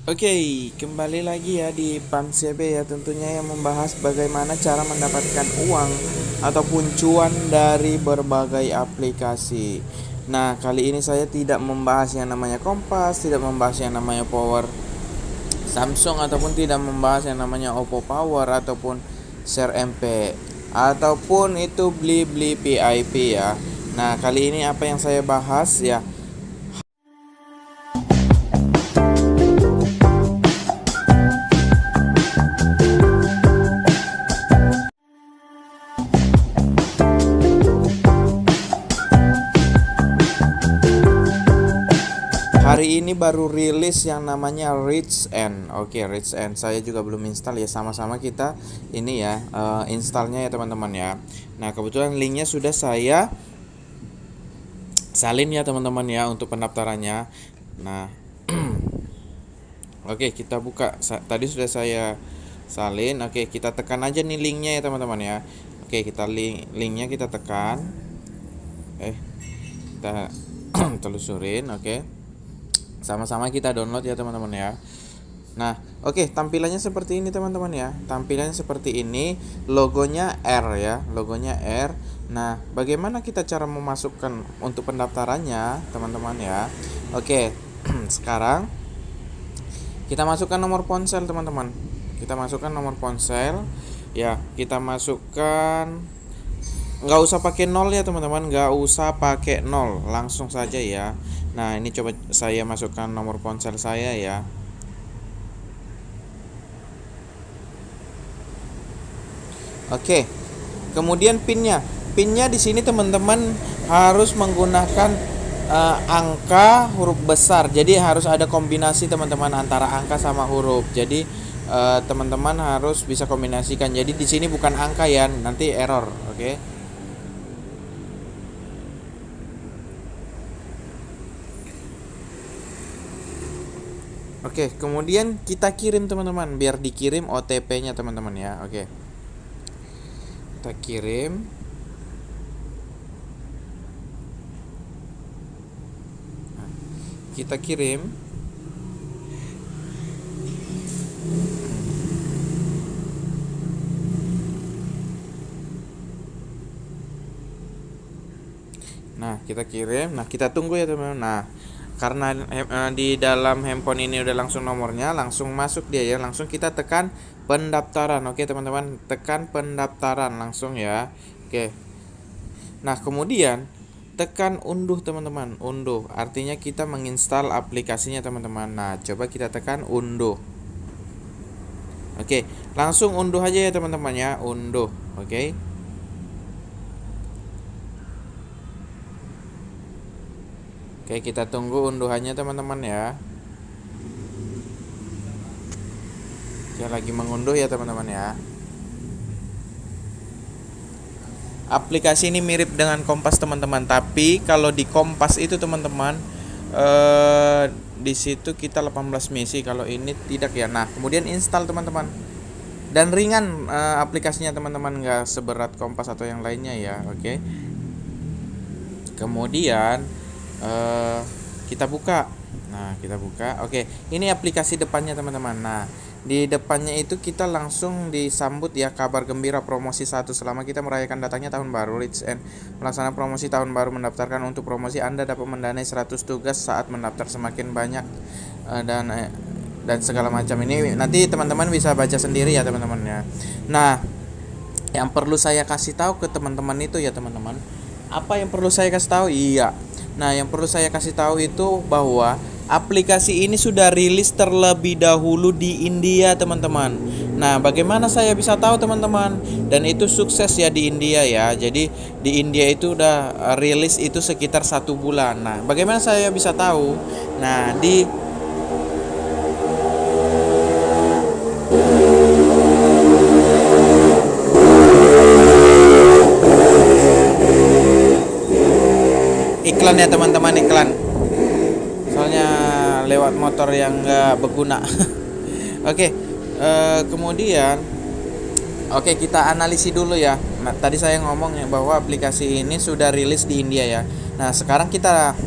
Oke, kembali lagi ya di PAM CB ya, tentunya yang membahas bagaimana cara mendapatkan uang ataupun cuan dari berbagai aplikasi. Nah, kali ini saya tidak membahas yang namanya Kompas, tidak membahas yang namanya Power Samsung, ataupun tidak membahas yang namanya Oppo Power ataupun Share MP ataupun itu Blibli PIP ya. Nah, kali ini apa yang saya bahas ya? Hari ini baru rilis yang namanya Rich End. Oke, Rich End. Saya juga belum install ya. Sama-sama kita ini ya installnya ya teman-teman ya. Nah, kebetulan linknya sudah saya salin ya teman-teman ya untuk pendaftarannya. Nah, oke, kita buka. Tadi sudah saya salin. Oke, kita tekan aja nih linknya ya teman-teman ya. Oke, kita linknya kita tekan. Kita telusurin. Oke, sama-sama kita download ya teman-teman ya. Nah, oke, tampilannya seperti ini teman-teman ya. Tampilannya seperti ini, logonya R ya, logonya R. Nah, bagaimana kita cara memasukkan untuk pendaftarannya teman-teman ya? Oke, sekarang kita masukkan nomor ponsel teman-teman. Kita masukkan nomor ponsel ya. Kita masukkan, nggak usah pakai nol ya teman-teman, nggak usah pakai nol, langsung saja ya. Nah, ini coba saya masukkan nomor ponsel saya ya. Oke, kemudian pinnya di sini teman-teman harus menggunakan angka huruf besar. Jadi harus ada kombinasi teman-teman antara angka sama huruf. Jadi teman-teman harus bisa kombinasikan. Jadi di sini bukan angka ya, nanti error. Oke. Oke, kemudian kita kirim teman-teman, biar dikirim OTP-nya teman-teman ya. Oke. Kita kirim. Kita kirim. Nah, kita kirim. Nah, kita tunggu ya teman-teman. Nah, karena di dalam handphone ini udah langsung nomornya, langsung masuk dia ya. Langsung kita tekan pendaftaran. Oke teman-teman, tekan pendaftaran langsung ya. Oke. Nah, kemudian tekan unduh teman-teman. Unduh artinya kita menginstal aplikasinya teman-teman. Nah, coba kita tekan unduh. Oke, langsung unduh aja ya teman-teman ya. Unduh. Oke. Oke, kita tunggu unduhannya teman-teman ya. Oke, lagi mengunduh ya teman-teman ya. Aplikasi ini mirip dengan Kompas teman-teman, tapi kalau di Kompas itu teman-teman di situ kita 18 misi, kalau ini tidak ya. Nah, kemudian install teman-teman. Dan ringan aplikasinya teman-teman, nggak seberat Kompas atau yang lainnya ya. Oke. Kemudian kita buka. Nah, kita buka. Oke, ini aplikasi depannya teman-teman. Nah, di depannya itu kita langsung disambut ya, kabar gembira promosi 1 selama kita merayakan datangnya tahun baru. Rich and melaksanakan promosi tahun baru, mendaftarkan untuk promosi Anda dapat mendanai 100 tugas saat mendaftar semakin banyak dan segala macam. Ini nanti teman-teman bisa baca sendiri ya teman-teman ya. Nah, yang perlu saya kasih tahu ke teman-teman itu ya teman-teman, apa yang perlu saya kasih tahu? Iya. Nah, yang perlu saya kasih tahu itu bahwa aplikasi ini sudah rilis terlebih dahulu di India, teman-teman. Nah, bagaimana saya bisa tahu, teman-teman? Dan itu sukses ya di India ya. Jadi di India itu udah rilis itu sekitar 1 bulan. Nah, bagaimana saya bisa tahu? Nah, di iklan ya teman-teman, iklan. Soalnya lewat motor yang nggak berguna. Oke, kemudian kita analisis dulu ya. Nah, tadi saya ngomong ya bahwa aplikasi ini sudah rilis di India ya. Nah, sekarang kita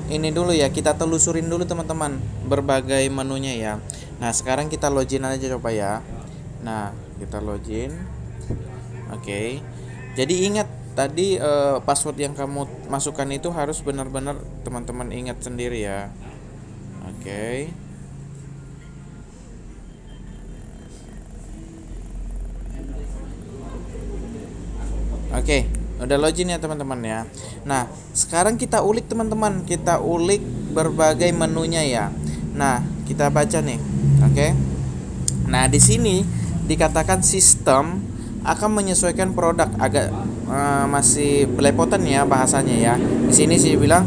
ini dulu ya, kita telusurin dulu teman-teman berbagai menunya ya. Nah, sekarang kita login aja coba ya. Nah, kita login. Oke. Jadi ingat tadi password yang kamu masukkan itu harus benar-benar teman-teman ingat sendiri ya. Oke. Oke, udah login ya teman-teman ya. Nah, sekarang kita ulik teman-teman, kita ulik berbagai menunya ya. Nah, kita baca nih. Oke. Nah, di sini dikatakan sistem akan menyesuaikan produk, agak masih belepotan ya bahasanya ya. Di sini sih bilang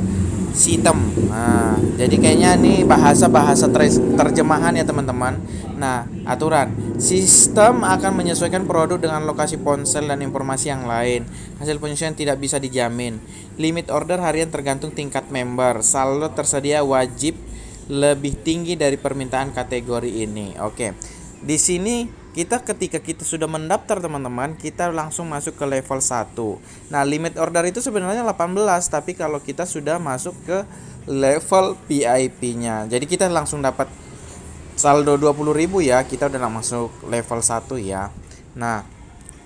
sistem. Nah, jadi kayaknya ini bahasa terjemahan ya teman-teman. Nah, aturan sistem akan menyesuaikan produk dengan lokasi ponsel dan informasi yang lain. Hasil penyesuaian tidak bisa dijamin. Limit order harian tergantung tingkat member. Saldo tersedia wajib lebih tinggi dari permintaan kategori ini. Oke. Di sini ketika kita sudah mendaftar teman-teman, kita langsung masuk ke level 1. Nah, limit order itu sebenarnya 18, tapi kalau kita sudah masuk ke level VIP-nya. Jadi kita langsung dapat saldo 20.000 ya. Kita udah masuk level 1 ya. Nah,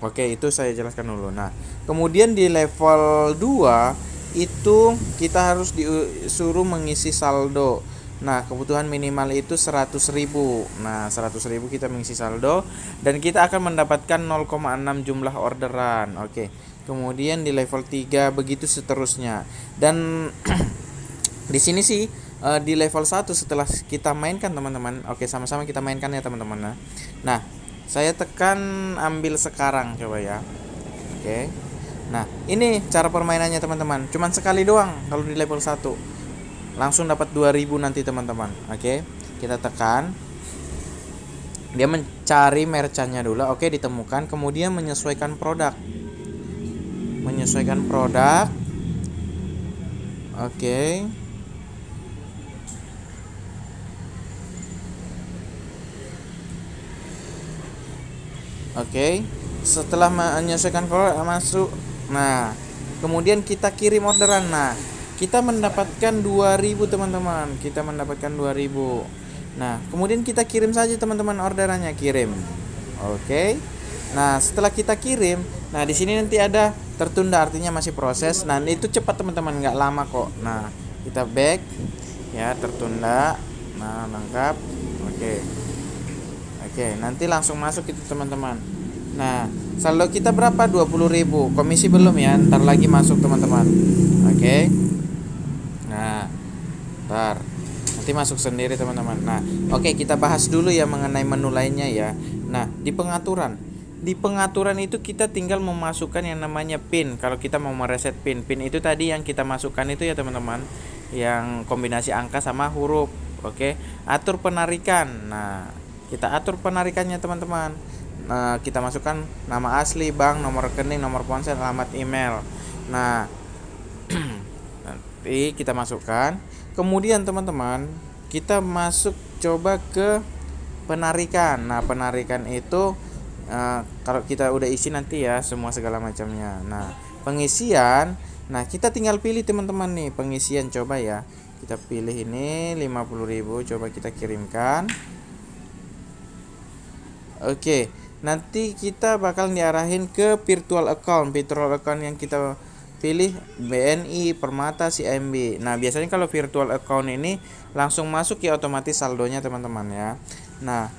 oke, itu saya jelaskan dulu. Nah, kemudian di level 2 itu kita harus disuruh mengisi saldo. Nah, kebutuhan minimal itu 100.000. Nah, 100.000 kita mengisi saldo dan kita akan mendapatkan 0,6 jumlah orderan. Oke. Kemudian di level 3 begitu seterusnya. Dan di sini sih di level 1 setelah kita mainkan teman-teman. Oke, sama-sama kita mainkan ya teman-teman. Nah, saya tekan ambil sekarang coba ya. Oke. Nah, ini cara permainannya teman-teman. Cuman sekali doang kalau di level 1. Langsung dapat 2000 nanti teman-teman. Oke, kita tekan. Dia mencari merchantnya dulu. Oke, ditemukan. Kemudian menyesuaikan produk. Menyesuaikan produk. Oke. Oke. Setelah menyesuaikan produk masuk. Nah, kemudian kita kirim orderan. Nah, kita mendapatkan 2000 teman-teman. Kita mendapatkan 2000. Nah, kemudian kita kirim saja teman-teman orderannya, kirim. Oke. Nah, setelah kita kirim, nah di sini nanti ada tertunda, artinya masih proses. Nah, itu cepat teman-teman, nggak lama kok. Nah, kita back ya, tertunda. Nah, lengkap. Oke. Oke, nanti langsung masuk itu teman-teman. Nah, saldo kita berapa? 20.000. Komisi belum ya, ntar lagi masuk teman-teman. Oke. Nah, ntar nanti masuk sendiri teman-teman. Nah, oke, kita bahas dulu ya mengenai menu lainnya ya. Nah, di pengaturan itu kita tinggal memasukkan yang namanya PIN. Kalau kita mau mereset PIN itu tadi yang kita masukkan itu ya teman-teman, yang kombinasi angka sama huruf. Oke, atur penarikan. Nah, kita atur penarikannya teman-teman. Nah, kita masukkan nama asli, bank, nomor rekening, nomor ponsel, alamat email. Nah, nanti kita masukkan. Kemudian teman-teman, kita masuk coba ke penarikan. Nah, penarikan itu kalau kita udah isi nanti ya semua segala macamnya. Nah, pengisian. Nah, kita tinggal pilih teman-teman nih pengisian, coba ya. Kita pilih ini 50.000, coba kita kirimkan. Oke, nanti kita bakal diarahin ke virtual account yang kita pilih BNI, Permata, CIMB. Nah, biasanya kalau virtual account ini langsung masuk ya otomatis saldonya teman-teman ya. Nah,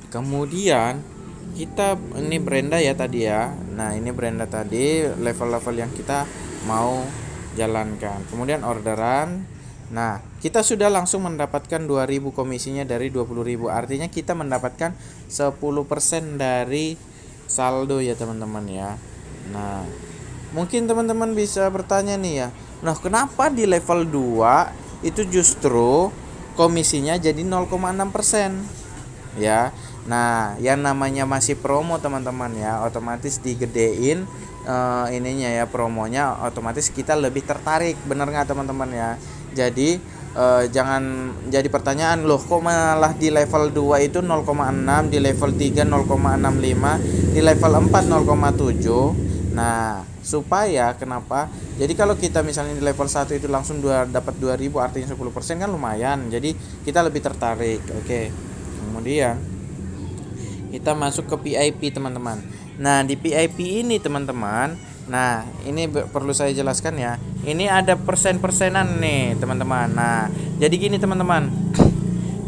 kemudian kita ini Brenda ya tadi ya. Nah, ini Brenda tadi level-level yang kita mau jalankan. Kemudian orderan. Nah, kita sudah langsung mendapatkan 2000 komisinya dari 20.000. Artinya kita mendapatkan 10% dari saldo ya teman-teman ya. Nah, mungkin teman-teman bisa bertanya nih ya. Nah, kenapa di level 2 itu justru komisinya jadi 0,6% ya. Nah, yang namanya masih promo teman-teman ya, otomatis digedein ininya ya, promonya, otomatis kita lebih tertarik. Bener nggak teman-teman ya? Jadi jangan jadi pertanyaan, loh kok malah di level 2 itu 0,6, di level 3 0,65, di level 4 0,7. Nah, supaya kenapa? Jadi kalau kita misalnya di level 1 itu langsung dapat 2000, artinya 10% kan lumayan. Jadi kita lebih tertarik. Oke. kemudian kita masuk ke PIP teman-teman. Nah di PIP ini teman-teman, nah ini perlu saya jelaskan ya, ini ada persen-persenan nih teman-teman. Nah jadi gini teman-teman,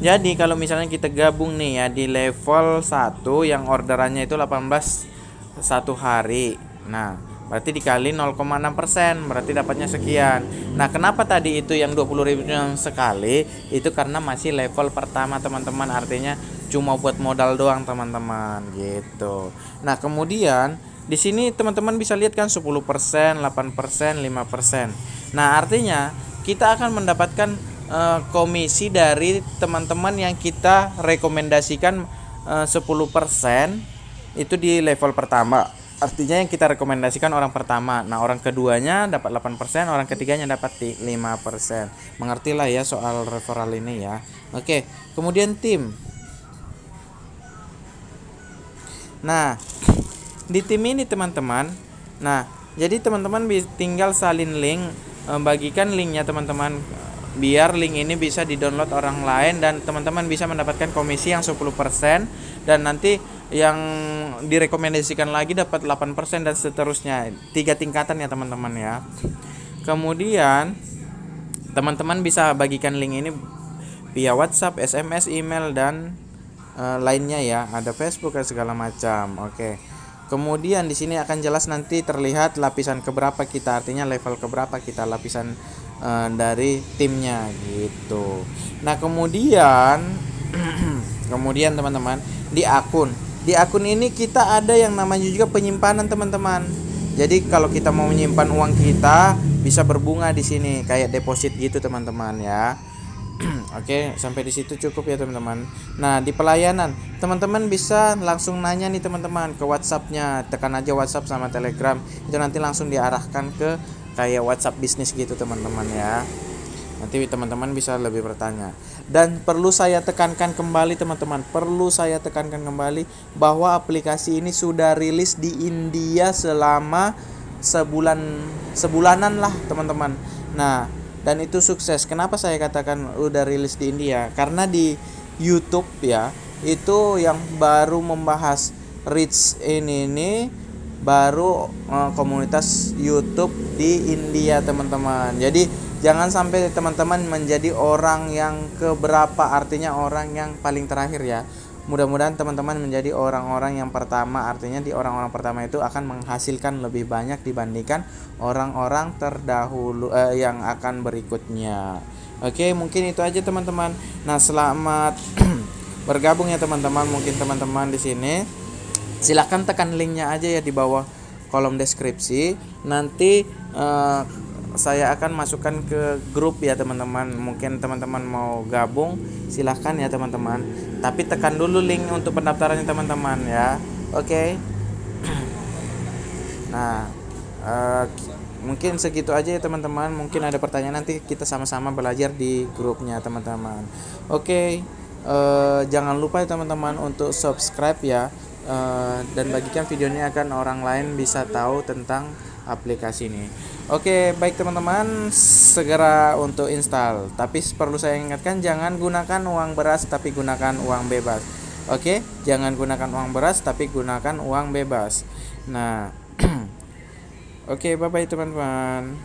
jadi kalau misalnya kita gabung nih ya di level 1 yang orderannya itu 18 satu hari, nah berarti dikali 0,6%, berarti dapatnya sekian. Nah kenapa tadi itu yang 20.000 yang sekali, itu karena masih level pertama teman-teman, artinya cuma buat modal doang teman-teman gitu. Nah kemudian di sini teman-teman bisa lihat kan 10%, 8%, 5%. Nah artinya kita akan mendapatkan komisi dari teman-teman yang kita rekomendasikan 10% itu di level pertama. Artinya yang kita rekomendasikan orang pertama. Nah orang keduanya dapat 8%, orang ketiganya dapat 5%. Mengertilah ya soal referral ini ya. Oke, kemudian tim. Nah di tim ini teman-teman, nah jadi teman-teman tinggal salin link, bagikan linknya teman-teman, biar link ini bisa di-download orang lain dan teman-teman bisa mendapatkan komisi yang 10%, dan nanti yang direkomendasikan lagi dapat 8% dan seterusnya. 3 tingkatan ya teman-teman ya. Kemudian teman-teman bisa bagikan link ini via WhatsApp, SMS, email dan lainnya ya, ada Facebook dan segala macam. Oke. Kemudian di sini akan jelas nanti terlihat lapisan keberapa kita, artinya level keberapa kita, lapisan dari timnya gitu. Nah kemudian kemudian teman-teman di akun ini kita ada yang namanya juga penyimpanan teman-teman. Jadi kalau kita mau menyimpan uang kita bisa berbunga di sini kayak deposit gitu teman-teman ya. Oke, sampai di situ cukup ya teman-teman. Nah di pelayanan teman-teman bisa langsung nanya nih teman-teman ke WhatsAppnya, tekan aja WhatsApp sama Telegram, itu nanti langsung diarahkan ke kayak WhatsApp bisnis gitu teman-teman ya. Nanti teman-teman bisa lebih bertanya. Dan perlu saya tekankan kembali teman-teman, bahwa aplikasi ini sudah rilis di India selama sebulanan lah teman-teman. Nah dan itu sukses. Kenapa saya katakan udah rilis di India? Karena di YouTube ya, itu yang baru membahas reach ini baru komunitas YouTube di India teman-teman. Jadi jangan sampai teman-teman menjadi orang yang keberapa, artinya orang yang paling terakhir ya. Mudah-mudahan teman-teman menjadi orang-orang yang pertama, artinya di orang-orang pertama itu akan menghasilkan lebih banyak dibandingkan orang-orang terdahulu yang akan berikutnya. Oke, mungkin itu aja teman-teman. Nah, selamat bergabung ya teman-teman. Mungkin teman-teman di sini silahkan tekan linknya aja ya di bawah kolom deskripsi. Nanti saya akan masukkan ke grup ya teman-teman. Mungkin teman-teman mau gabung silahkan ya teman-teman, tapi tekan dulu link untuk pendaftarannya teman-teman ya. Oke. Nah mungkin segitu aja ya teman-teman. Mungkin ada pertanyaan, nanti kita sama-sama belajar di grupnya teman-teman. Oke. Jangan lupa ya teman-teman untuk subscribe ya, dan bagikan video ini agar orang lain bisa tahu tentang aplikasi ini. Oke, baik teman-teman, segera untuk install. Tapi perlu saya ingatkan, jangan gunakan uang beras tapi gunakan uang bebas. Oke, jangan gunakan uang beras tapi gunakan uang bebas. Nah, oke, bye bye teman-teman.